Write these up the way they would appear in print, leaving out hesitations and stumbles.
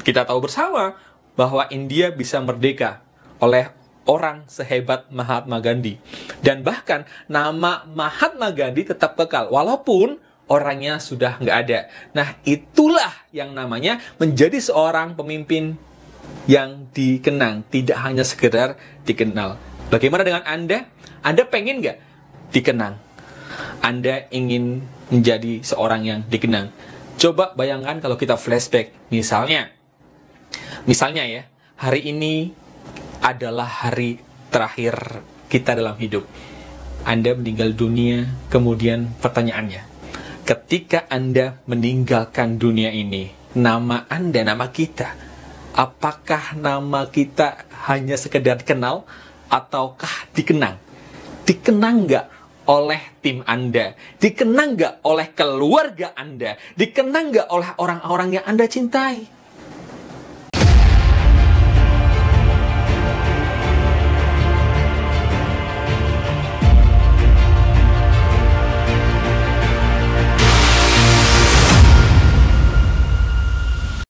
Kita tahu bersama bahwa India bisa merdeka oleh orang sehebat Mahatma Gandhi. Dan bahkan nama Mahatma Gandhi tetap kekal, walaupun orangnya sudah nggak ada. Nah, itulah yang namanya menjadi seorang pemimpin yang dikenang, tidak hanya sekedar dikenal. Bagaimana dengan Anda? Anda pengen nggak dikenang? Anda ingin menjadi seorang yang dikenang? Coba bayangkan kalau kita flashback. Misalnya ya, hari ini adalah hari terakhir kita dalam hidup. Anda meninggal dunia, kemudian pertanyaannya, ketika Anda meninggalkan dunia ini, nama Anda, nama kita, apakah nama kita hanya sekedar dikenal ataukah dikenang? Dikenang nggak oleh tim Anda? Dikenang nggak oleh keluarga Anda? Dikenang nggak oleh orang-orang yang Anda cintai?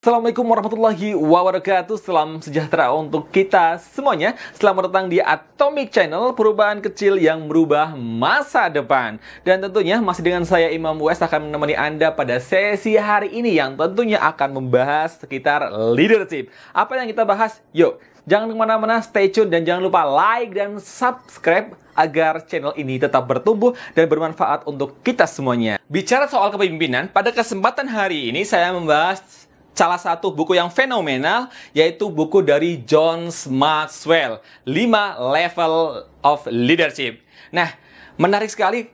Assalamualaikum warahmatullahi wabarakatuh. Salam sejahtera untuk kita semuanya. Selamat datang di Atomic Channel, perubahan kecil yang merubah masa depan. Dan tentunya masih dengan saya Imam West akan menemani Anda pada sesi hari ini yang tentunya akan membahas sekitar leadership. Apa yang kita bahas? Yuk, jangan kemana-mana, stay tune dan jangan lupa like dan subscribe agar channel ini tetap bertumbuh dan bermanfaat untuk kita semuanya. Bicara soal kepemimpinan, pada kesempatan hari ini saya membahas salah satu buku yang fenomenal, yaitu buku dari John Maxwell, 5 Level of Leadership. Nah, menarik sekali.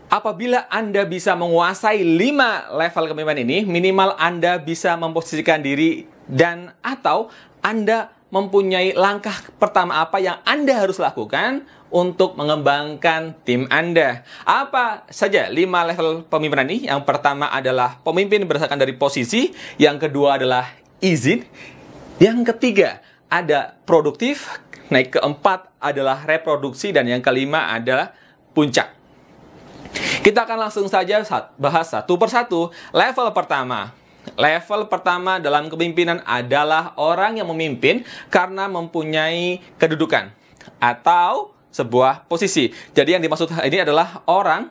Apabila Anda bisa menguasai 5 level kepemimpinan ini, minimal Anda bisa memposisikan diri dan atau Anda mempunyai langkah pertama apa yang Anda harus lakukan untuk mengembangkan tim Anda. Apa saja 5 level pemimpinan ini? Yang pertama adalah pemimpin berdasarkan dari posisi, yang kedua adalah izin, yang ketiga ada produktif, naik keempat adalah reproduksi, dan yang kelima adalah puncak. Kita akan langsung saja bahas satu persatu. Level pertama. Level pertama dalam kepemimpinan adalah orang yang memimpin karena mempunyai kedudukan atau sebuah posisi. Jadi yang dimaksud ini adalah orang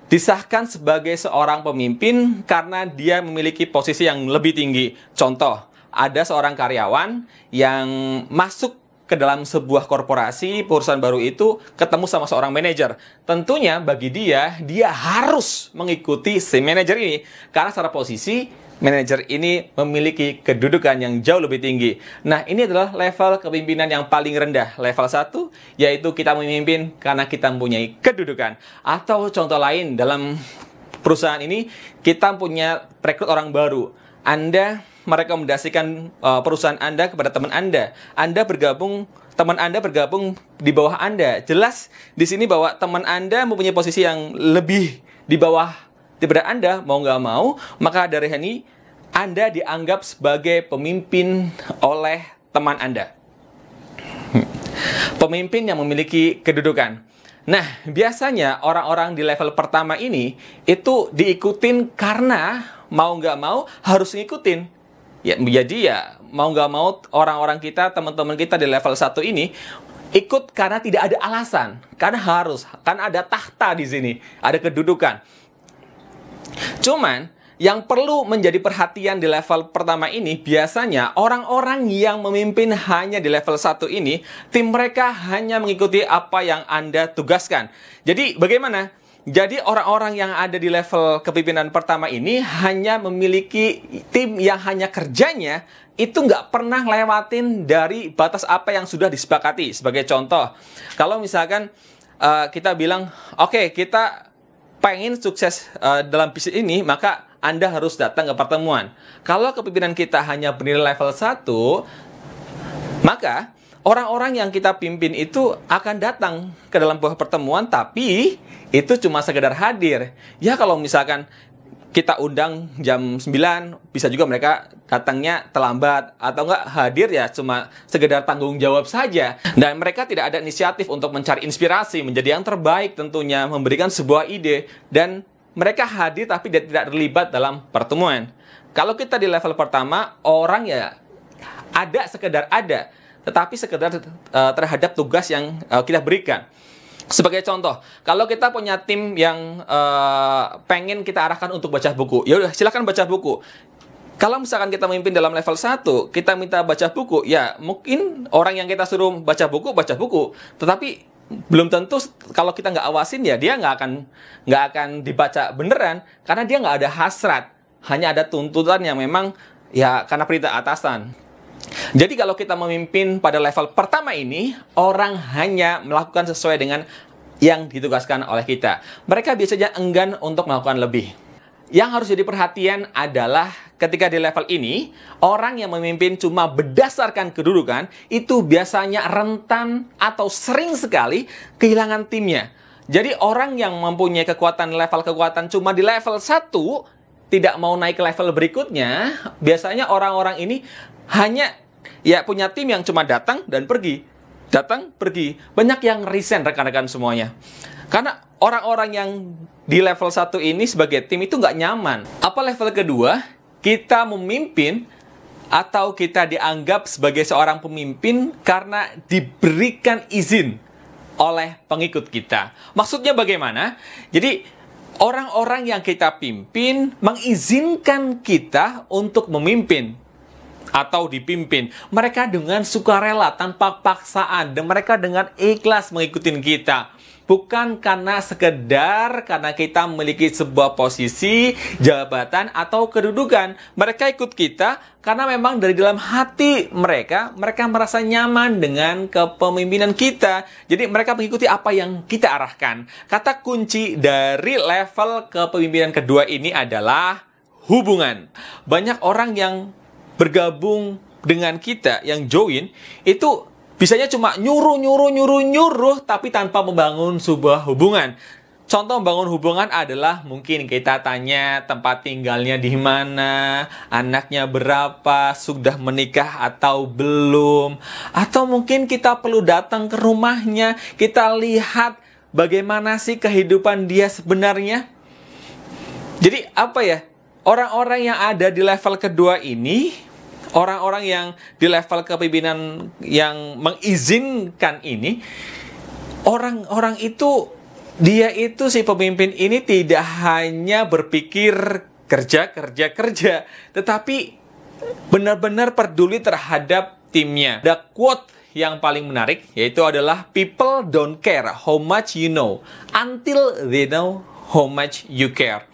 disahkan sebagai seorang pemimpin karena dia memiliki posisi yang lebih tinggi. Contoh, ada seorang karyawan yang masuk ke dalam sebuah korporasi, perusahaan baru itu ketemu sama seorang manajer. Tentunya bagi dia harus mengikuti si manajer ini karena secara posisi manajer ini memiliki kedudukan yang jauh lebih tinggi. Nah, ini adalah level kepemimpinan yang paling rendah. Level 1, yaitu kita memimpin karena kita mempunyai kedudukan. Atau contoh lain, dalam perusahaan ini, kita punya rekrut orang baru. Anda merekomendasikan perusahaan Anda kepada teman Anda. Teman Anda bergabung di bawah Anda. Jelas di sini bahwa teman Anda mempunyai posisi yang lebih di bawah daripada Anda, mau nggak mau, maka dari ini Anda dianggap sebagai pemimpin oleh teman Anda. Pemimpin yang memiliki kedudukan. Nah, biasanya orang-orang di level pertama ini itu diikutin karena mau nggak mau harus ngikutin. Ya, jadi ya mau nggak mau orang-orang kita, teman-teman kita di level 1 ini ikut karena tidak ada alasan, karena harus, karena ada tahta di sini, ada kedudukan. Cuman, yang perlu menjadi perhatian di level pertama ini, biasanya orang-orang yang memimpin hanya di level 1 ini, tim mereka hanya mengikuti apa yang Anda tugaskan. Jadi, bagaimana? Jadi, orang-orang yang ada di level kepemimpinan pertama ini hanya memiliki tim yang hanya kerjanya itu nggak pernah lewatin dari batas apa yang sudah disepakati. Sebagai contoh, kalau misalkan kita bilang, oke, kita pengen sukses dalam bisnis ini, maka Anda harus datang ke pertemuan. Kalau kepemimpinan kita hanya bernilai level 1, maka orang-orang yang kita pimpin itu akan datang ke dalam sebuah pertemuan, tapi itu cuma sekedar hadir. Ya, kalau misalkan kita undang jam 9, bisa juga mereka datangnya terlambat, atau enggak hadir ya cuma sekedar tanggung jawab saja. Dan mereka tidak ada inisiatif untuk mencari inspirasi, menjadi yang terbaik tentunya, memberikan sebuah ide, dan mereka hadir tapi tidak terlibat dalam pertemuan. Kalau kita di level pertama, orang ya Ada, sekedar ada, tetapi sekedar terhadap tugas yang kita berikan. Sebagai contoh, kalau kita punya tim yang pengen kita arahkan untuk baca buku, ya udah silakan baca buku. Kalau misalkan kita memimpin dalam level 1, kita minta baca buku, ya mungkin orang yang kita suruh baca buku, tetapi belum tentu kalau kita nggak awasin ya dia nggak akan dibaca beneran, karena dia nggak ada hasrat, hanya ada tuntutan yang memang ya karena perintah atasan. Jadi kalau kita memimpin pada level pertama ini, orang hanya melakukan sesuai dengan yang ditugaskan oleh kita. Mereka biasanya enggan untuk melakukan lebih. Yang harus jadi perhatian adalah ketika di level ini, orang yang memimpin cuma berdasarkan kedudukan, itu biasanya rentan atau sering sekali kehilangan timnya. Jadi orang yang mempunyai level kekuatan cuma di level 1, tidak mau naik ke level berikutnya, biasanya orang-orang ini hanya ya punya tim yang cuma datang dan pergi. Datang, pergi. Banyak yang resign rekan-rekan semuanya. Karena orang-orang yang di level 1 ini sebagai tim itu nggak nyaman. Apa level kedua? Kita memimpin atau kita dianggap sebagai seorang pemimpin karena diberikan izin oleh pengikut kita. Maksudnya bagaimana? Jadi orang-orang yang kita pimpin mengizinkan kita untuk memimpin atau dipimpin. Mereka dengan sukarela, tanpa paksaan, dan mereka dengan ikhlas mengikuti kita. Bukan karena kita memiliki sebuah posisi, jabatan, atau kedudukan. Mereka ikut kita karena memang dari dalam hati mereka merasa nyaman dengan kepemimpinan kita. Jadi mereka mengikuti apa yang kita arahkan. Kata kunci dari level kepemimpinan kedua ini adalah hubungan. Banyak orang yang bergabung dengan kita, yang join, itu bisanya cuma nyuruh, tapi tanpa membangun sebuah hubungan. Contoh membangun hubungan adalah mungkin kita tanya tempat tinggalnya di mana, anaknya berapa, sudah menikah atau belum, atau mungkin kita perlu datang ke rumahnya, kita lihat bagaimana sih kehidupan dia sebenarnya. Jadi apa ya, orang-orang yang ada di level kedua ini, orang-orang yang di level kepemimpinan yang mengizinkan ini, orang-orang itu, dia itu si pemimpin ini tidak hanya berpikir kerja, tetapi benar-benar peduli terhadap timnya. Ada quote yang paling menarik, yaitu adalah people don't care how much you know until they know how much you care.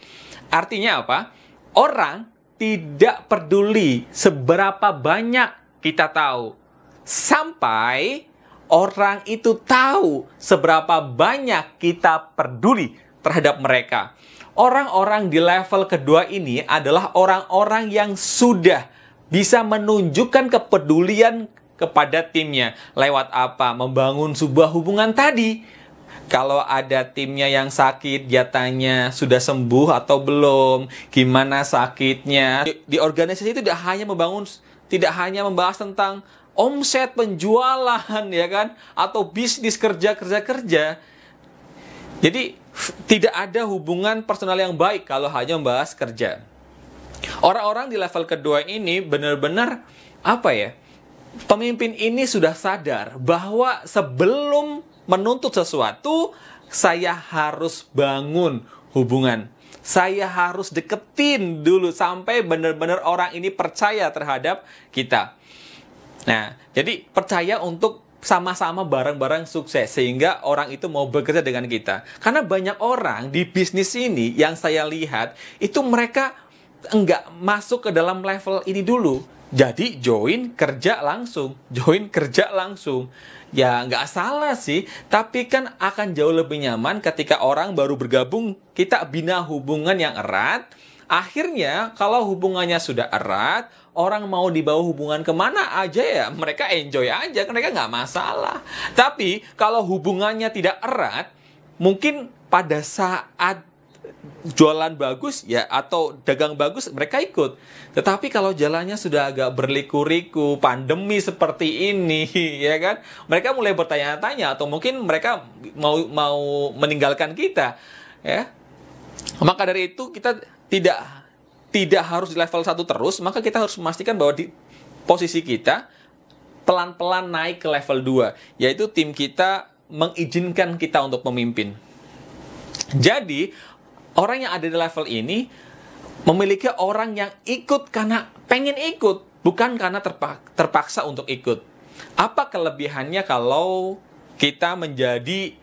Artinya apa? Orang tidak peduli seberapa banyak kita tahu, sampai orang itu tahu seberapa banyak kita peduli terhadap mereka. Orang-orang di level kedua ini adalah orang-orang yang sudah bisa menunjukkan kepedulian kepada timnya. Lewat apa? Membangun sebuah hubungan tadi. Kalau ada timnya yang sakit, dia tanya sudah sembuh atau belum, gimana sakitnya. Di organisasi itu tidak hanya membahas tentang omset, penjualan, ya kan, atau bisnis, kerja. Jadi tidak ada hubungan personal yang baik kalau hanya membahas kerja. Orang-orang di level kedua ini benar-benar apa ya? Pemimpin ini sudah sadar bahwa sebelum menuntut sesuatu, saya harus bangun hubungan. Saya harus deketin dulu sampai benar-benar orang ini percaya terhadap kita. Nah, jadi percaya untuk sama-sama bareng-bareng sukses sehingga orang itu mau bekerja dengan kita. Karena banyak orang di bisnis ini yang saya lihat itu mereka enggak masuk ke dalam level ini dulu. Jadi join kerja langsung. Ya nggak salah sih, tapi kan akan jauh lebih nyaman ketika orang baru bergabung, kita bina hubungan yang erat. Akhirnya kalau hubungannya sudah erat, orang mau dibawa hubungan kemana aja ya, mereka enjoy aja, mereka nggak masalah. Tapi kalau hubungannya tidak erat, mungkin pada saat jualan bagus ya atau dagang bagus mereka ikut. Tetapi kalau jalannya sudah agak berliku-liku, pandemi seperti ini ya kan, mereka mulai bertanya-tanya atau mungkin mereka mau meninggalkan kita ya. Maka dari itu kita tidak harus di level 1 terus, maka kita harus memastikan bahwa posisi kita pelan-pelan naik ke level 2, yaitu tim kita mengizinkan kita untuk memimpin. Jadi, orang yang ada di level ini memiliki orang yang ikut karena pengen ikut, bukan karena terpaksa untuk ikut. Apa kelebihannya kalau kita menjadi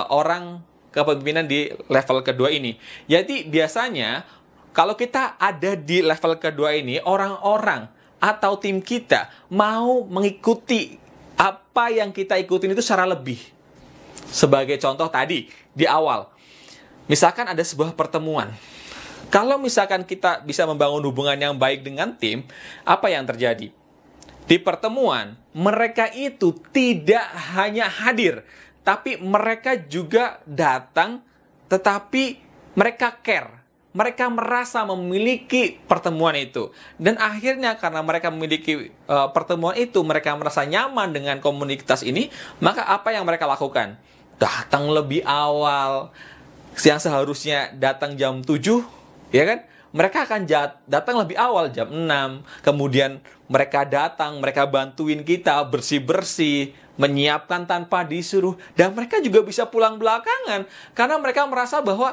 orang kepemimpinan di level kedua ini? Jadi, biasanya kalau kita ada di level kedua ini, orang-orang atau tim kita mau mengikuti apa yang kita ikutin itu secara lebih. Sebagai contoh tadi, di awal, misalkan ada sebuah pertemuan. Kalau misalkan kita bisa membangun hubungan yang baik dengan tim, apa yang terjadi? Di pertemuan, mereka itu tidak hanya hadir, tapi mereka juga datang, tetapi mereka care. Mereka merasa memiliki pertemuan itu. Dan akhirnya karena mereka memiliki pertemuan itu, mereka merasa nyaman dengan komunitas ini, maka apa yang mereka lakukan? Datang lebih awal. Yang seharusnya datang jam 7, ya kan? Mereka akan datang lebih awal, jam 6. Kemudian mereka datang, mereka bantuin kita bersih-bersih, menyiapkan tanpa disuruh. Dan mereka juga bisa pulang belakangan. Karena mereka merasa bahwa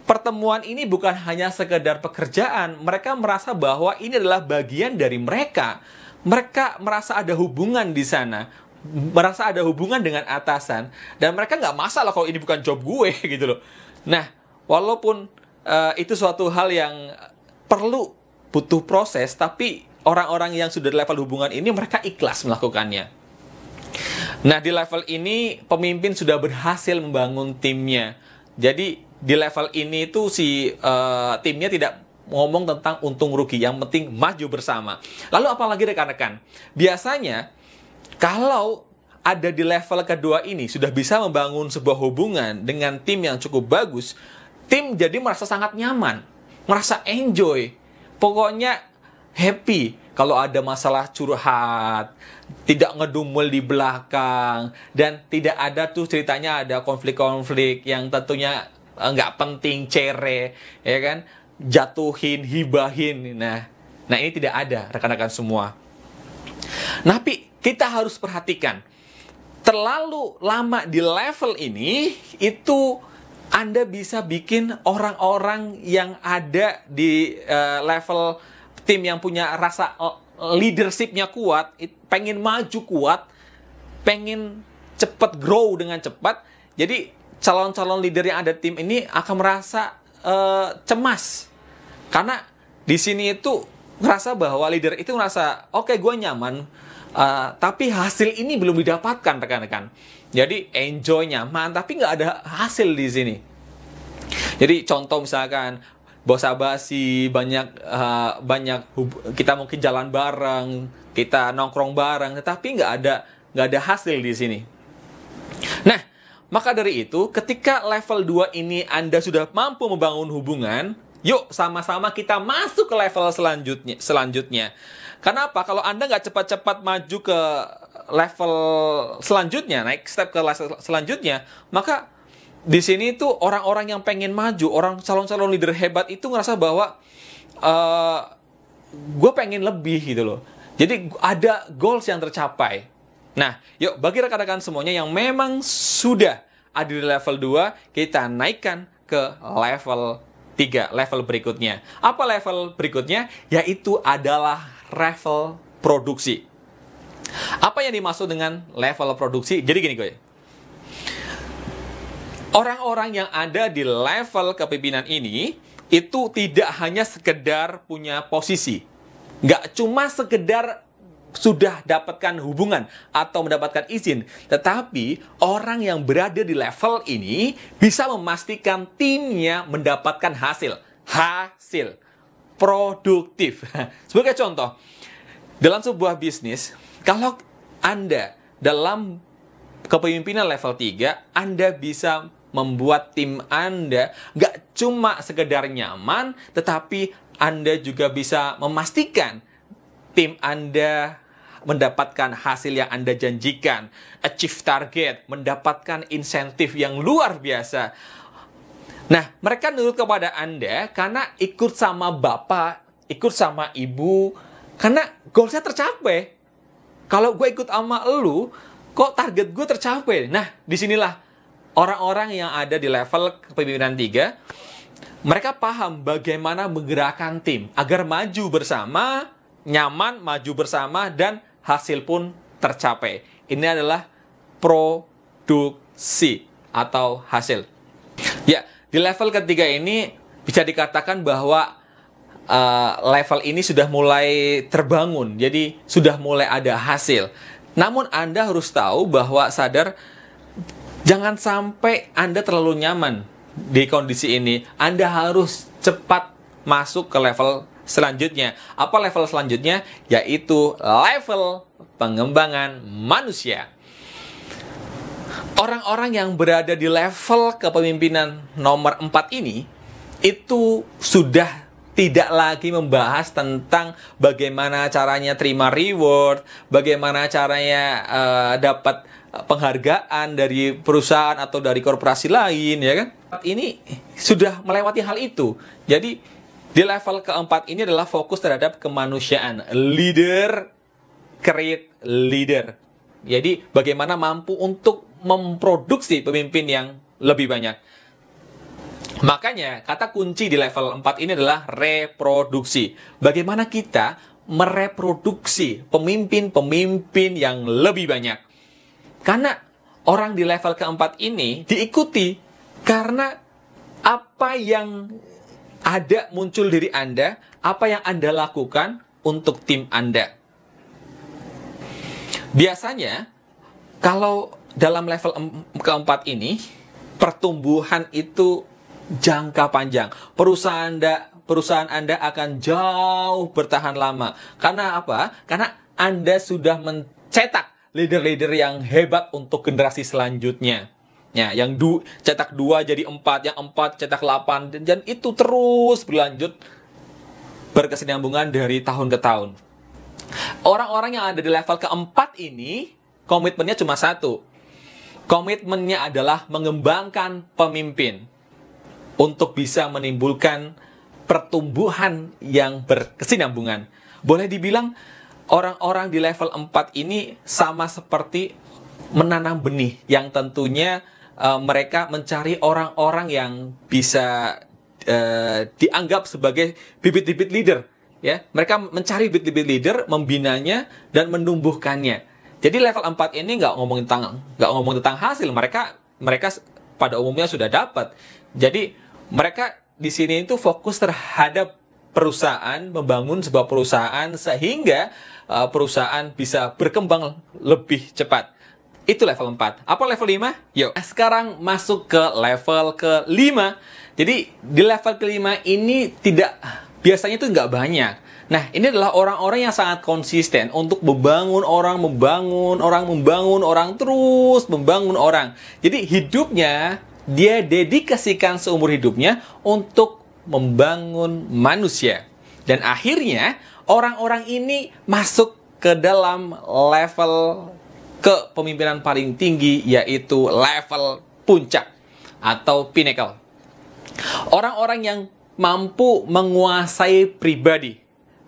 pertemuan ini bukan hanya sekedar pekerjaan. Mereka merasa bahwa ini adalah bagian dari mereka. Mereka merasa ada hubungan di sana. Merasa ada hubungan dengan atasan. Dan mereka nggak masalah kalau ini bukan job gue, gitu loh. Nah, walaupun itu suatu hal yang butuh proses, tapi orang-orang yang sudah di level hubungan ini, mereka ikhlas melakukannya. Nah, di level ini, pemimpin sudah berhasil membangun timnya. Jadi, di level ini itu timnya tidak ngomong tentang untung rugi, yang penting maju bersama. Lalu apalagi rekan-rekan? Biasanya kalau ada di level kedua ini sudah bisa membangun sebuah hubungan dengan tim yang cukup bagus, tim jadi merasa sangat nyaman, merasa enjoy, pokoknya happy. Kalau ada masalah curhat, tidak ngedumel di belakang, dan tidak ada tuh ceritanya ada konflik-konflik yang tentunya nggak penting, cere, ya kan, jatuhin, hibahin. Nah ini tidak ada, rekan-rekan semua. Tapi kita harus perhatikan, terlalu lama di level ini, itu Anda bisa bikin orang-orang yang ada di level tim yang punya rasa leadership-nya kuat, pengen maju kuat, pengen cepat grow dengan cepat. Jadi calon-calon leader yang ada tim ini akan merasa cemas. Karena di sini itu ngerasa bahwa leader itu ngerasa, oke, gue nyaman, tapi hasil ini belum didapatkan, rekan-rekan. Jadi enjoy, nyaman, tapi nggak ada hasil di sini. Jadi contoh misalkan basa-basi, banyak kita mungkin jalan bareng, kita nongkrong bareng, tetapi nggak ada hasil di sini. Nah, maka dari itu, ketika level 2 ini Anda sudah mampu membangun hubungan, yuk sama-sama kita masuk ke level selanjutnya. Kenapa? Kalau Anda nggak cepat-cepat maju ke level selanjutnya, naik step ke level selanjutnya, maka di sini tuh orang-orang yang pengen maju, orang calon-calon leader hebat itu ngerasa bahwa gue pengen lebih, gitu loh. Jadi ada goals yang tercapai. Nah, yuk bagi rekan-rekan semuanya yang memang sudah ada di level 2, kita naikkan ke level 3, level berikutnya. Apa level berikutnya? Yaitu adalah level produksi. Apa yang dimaksud dengan level produksi? Jadi gini, gue. Orang-orang yang ada di level kepemimpinan ini, itu tidak hanya sekedar punya posisi. Nggak cuma sekedar sudah dapatkan hubungan atau mendapatkan izin, tetapi orang yang berada di level ini bisa memastikan timnya mendapatkan hasil produktif. Sebagai contoh, dalam sebuah bisnis, kalau Anda dalam kepemimpinan level 3, Anda bisa membuat tim Anda nggak cuma sekedar nyaman, tetapi Anda juga bisa memastikan tim Anda mendapatkan hasil yang Anda janjikan, achieve target, mendapatkan insentif yang luar biasa. Nah, mereka nurut kepada Anda karena ikut sama bapak, ikut sama ibu, Karena goalsnya tercapai. Kalau gue ikut sama lu, kok target gue tercapai? Nah, disinilah orang-orang yang ada di level kepemimpinan 3, mereka paham bagaimana menggerakkan tim agar maju bersama, nyaman, maju bersama, dan hasil pun tercapai. Ini adalah produksi atau hasil. Ya, di level ketiga ini bisa dikatakan bahwa level ini sudah mulai terbangun, jadi sudah mulai ada hasil. Namun Anda harus tahu bahwa sadar, jangan sampai Anda terlalu nyaman di kondisi ini. Anda harus cepat masuk ke level selanjutnya. Apa level selanjutnya? Yaitu level pengembangan manusia. Orang-orang yang berada di level kepemimpinan nomor 4 ini, itu sudah tidak lagi membahas tentang bagaimana caranya terima reward, bagaimana caranya dapat penghargaan dari perusahaan atau dari korporasi lain, ya kan? Ini sudah melewati hal itu. Jadi di level keempat ini adalah fokus terhadap kemanusiaan. Leader, create leader. Jadi bagaimana mampu untuk memproduksi pemimpin yang lebih banyak. Makanya kata kunci di level 4 ini adalah reproduksi. Bagaimana kita mereproduksi pemimpin-pemimpin yang lebih banyak. Karena orang di level keempat ini diikuti karena apa yang ada muncul dari Anda, apa yang Anda lakukan untuk tim Anda. Biasanya, kalau dalam level keempat ini, pertumbuhan itu jangka panjang. Perusahaan Anda akan jauh bertahan lama. Karena apa? Karena Anda sudah mencetak leader-leader yang hebat untuk generasi selanjutnya. Ya, yang cetak 2 jadi 4, yang 4 cetak 8, dan itu terus berlanjut berkesinambungan dari tahun ke tahun. Orang-orang yang ada di level keempat ini, komitmennya cuma satu. Komitmennya adalah mengembangkan pemimpin untuk bisa menimbulkan pertumbuhan yang berkesinambungan. Boleh dibilang orang-orang di level 4 ini sama seperti menanam benih yang tentunya mereka mencari orang-orang yang bisa dianggap sebagai bibit-bibit leader. Ya, mereka mencari bibit-bibit leader, membinanya dan menumbuhkannya. Jadi level 4 ini nggak ngomong tentang hasil. Mereka pada umumnya sudah dapat. Jadi mereka di sini itu fokus terhadap perusahaan, membangun sebuah perusahaan sehingga perusahaan bisa berkembang lebih cepat. Itu level 4. Apa level 5? Yuk, sekarang masuk ke level ke-5. Jadi di level ke-5 ini biasanya itu nggak banyak. Nah, ini adalah orang-orang yang sangat konsisten untuk membangun orang, terus membangun orang. Jadi hidupnya, dia dedikasikan seumur hidupnya untuk membangun manusia. Dan akhirnya, orang-orang ini masuk ke dalam level kepemimpinan paling tinggi, yaitu level puncak atau pinnacle. Orang-orang yang mampu menguasai pribadi.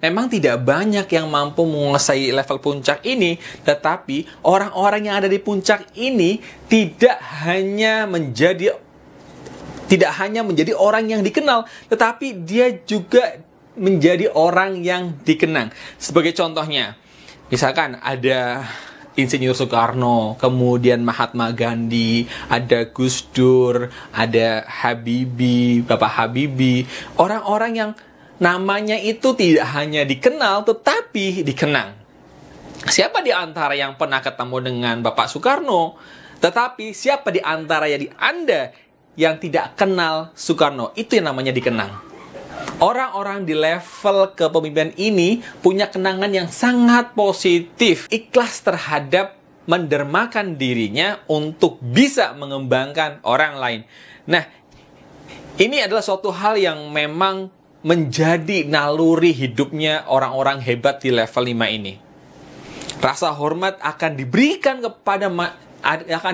Memang tidak banyak yang mampu menguasai level puncak ini, tetapi orang-orang yang ada di puncak ini tidak hanya menjadi orang yang dikenal, tetapi dia juga menjadi orang yang dikenang. Sebagai contohnya, misalkan ada Insinyur Soekarno, kemudian Mahatma Gandhi, ada Gus Dur, ada Habibie, Bapak Habibie, orang-orang yang namanya itu tidak hanya dikenal, tetapi dikenang. Siapa di antara yang pernah ketemu dengan Bapak Soekarno? Tetapi siapa di antara Anda yang tidak kenal Soekarno? Itu yang namanya dikenang. Orang-orang di level kepemimpinan ini punya kenangan yang sangat positif. Ikhlas terhadap mendermakan dirinya untuk bisa mengembangkan orang lain. Nah, ini adalah suatu hal yang memang menjadi naluri hidupnya orang-orang hebat di level 5 ini. Rasa hormat akan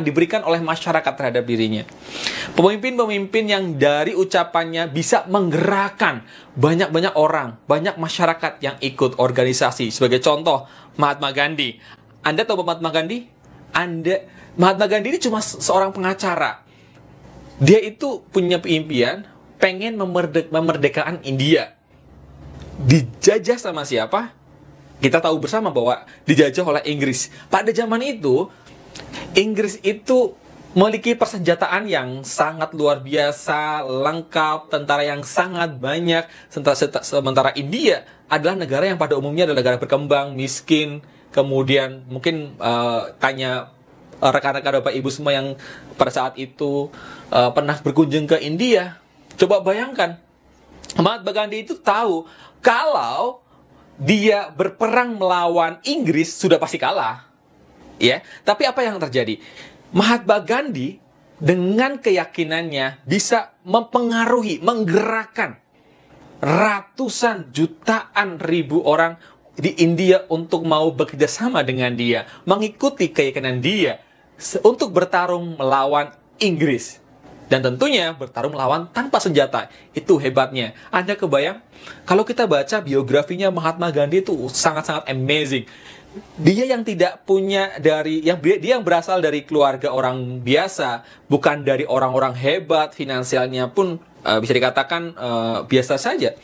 diberikan oleh masyarakat terhadap dirinya. Pemimpin-pemimpin yang dari ucapannya bisa menggerakkan banyak-banyak orang, banyak masyarakat yang ikut organisasi. Sebagai contoh, Mahatma Gandhi. Anda tahu Mahatma Gandhi? Mahatma Gandhi ini cuma seorang pengacara. Dia itu punya impian, pengen memerdekakan India. Dijajah sama siapa? Kita tahu bersama bahwa dijajah oleh Inggris. Pada zaman itu, Inggris itu memiliki persenjataan yang sangat luar biasa, lengkap, tentara yang sangat banyak. Sementara India adalah negara yang pada umumnya adalah negara berkembang, miskin. Kemudian mungkin tanya rekan-rekan Bapak Ibu semua yang pada saat itu pernah berkunjung ke India. Coba bayangkan, Mahatma Gandhi itu tahu kalau dia berperang melawan Inggris sudah pasti kalah. Ya, tapi apa yang terjadi? Mahatma Gandhi dengan keyakinannya bisa mempengaruhi, menggerakkan ratusan jutaan ribu orang di India untuk mau bekerja sama dengan dia, mengikuti keyakinan dia untuk bertarung melawan Inggris. Dan tentunya bertarung melawan tanpa senjata. Itu hebatnya. Anda kebayang? Kalau kita baca biografinya Mahatma Gandhi itu sangat-sangat amazing. Dia yang tidak punya dia yang berasal dari keluarga orang biasa, bukan dari orang-orang hebat, finansialnya pun bisa dikatakan biasa saja.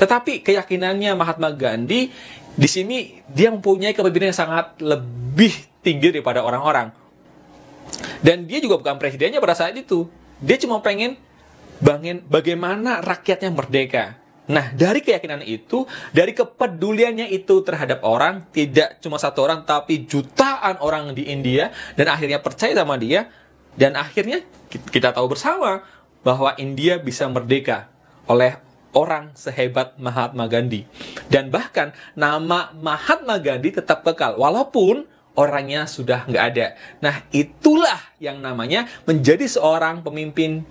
Tetapi keyakinannya Mahatma Gandhi di sini dia mempunyai kepemimpinan yang sangat lebih tinggi daripada orang-orang. Dan dia juga bukan presidennya pada saat itu. Dia cuma pengen bagaimana rakyatnya merdeka. Nah, dari keyakinan itu, dari kepeduliannya itu terhadap orang, tidak cuma satu orang, tapi jutaan orang di India, dan akhirnya percaya sama dia, dan akhirnya kita tahu bersama bahwa India bisa merdeka oleh orang sehebat Mahatma Gandhi. Dan bahkan nama Mahatma Gandhi tetap kekal, walaupun orangnya sudah nggak ada. Nah, itulah yang namanya menjadi seorang pemimpin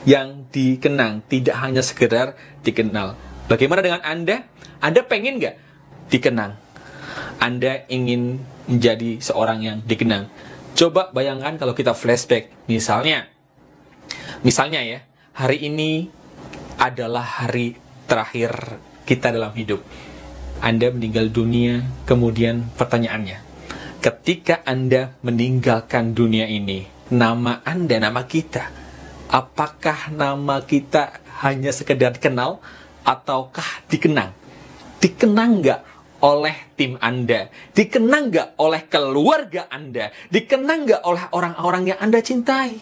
yang dikenang, tidak hanya sekedar dikenal. Bagaimana dengan Anda? Anda pengen nggak dikenang? Anda ingin menjadi seorang yang dikenang? Coba bayangkan kalau kita flashback. Misalnya ya, hari ini adalah hari terakhir kita dalam hidup. Anda meninggal dunia, kemudian pertanyaannya, ketika Anda meninggalkan dunia ini, nama Anda, nama kita, apakah nama kita hanya sekedar dikenal ataukah dikenang? Dikenang nggak oleh tim Anda? Dikenang nggak oleh keluarga Anda? Dikenang nggak oleh orang-orang yang Anda cintai?